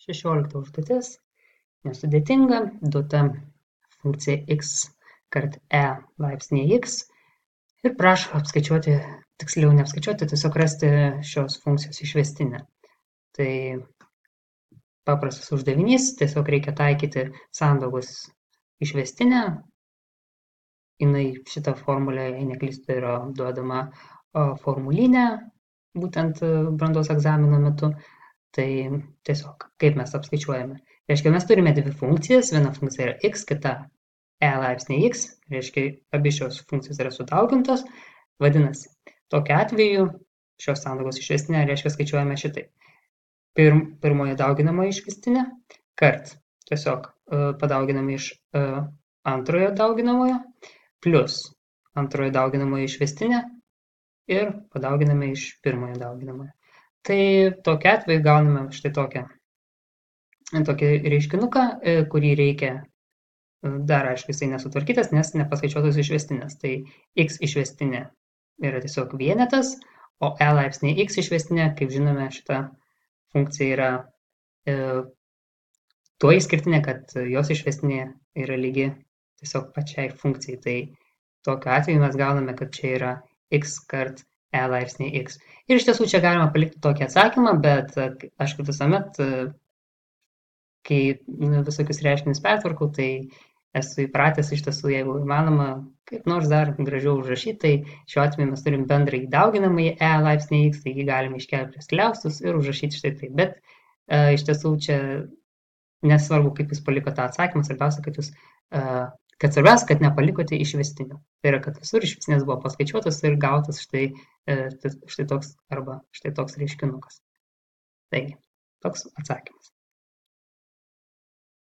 16 užduotis, nesudėtinga, duota funkcija x kart e laipsnį x ir prašo apskaičiuoti, tiksliau neapskaičiuoti, tiesiog rasti šios funkcijos išvestinę. Tai paprastas uždavinys, tiesiog reikia taikyti sandaugos išvestinę. Jinai šitą formulę, jei neklystu, yra duodama formulinė, būtent brandos egzamino metu. Tai tiesiog, kaip mes apskaičiuojame. Reiškia, mes turime dvi funkcijas, viena funkcija yra x, kita e laipsnį x, reiškia, abi šios funkcijos yra sudaugintos. Vadinasi, tokiu atveju šios sandaugos išvestinė, reiškia, skaičiuojame šitai. Pirmoji dauginama išvestinė, kart tiesiog padauginame iš antrojo dauginamojo, plus antrojo dauginamojo išvestinė ir padauginame iš pirmojo dauginamojo. Tai tokiu atveju gauname štai tokį reiškinuką, kurį reikia, dar aišku, jisai nesutvarkytas, nes nepaskaičiuotos išvestinės. Tai x išvestinė yra tiesiog vienetas, o e laipsnį x išvestinė, kaip žinome, šita funkcija yra tuo išskirtinė, kad jos išvestinė yra lygi tiesiog pačiai funkcijai. Tai tokiu atveju mes gauname, kad čia yra x kart e laipsnį x. Ir iš tiesų čia galima palikti tokį atsakymą, bet aš kaip visuomet, kai visokius reiškinius pertvarkau, tai esu įpratęs iš tiesų, jeigu įmanoma, kaip nors dar gražiau užrašyti, tai šiuo atveju mes turim bendrąjį dauginamąjį e laipsnį x, taigi galime iškelti prie skliaustus ir užrašyti štai taip. Bet iš tiesų čia nesvarbu, kaip jūs palikote tą atsakymą, svarbiausia, kad nepalikote išvestinių. Tai yra, kad visur išvestinės buvo paskaičiuotas ir gautas štai toks arba štai toks reiškinukas. Taigi, toks atsakymas.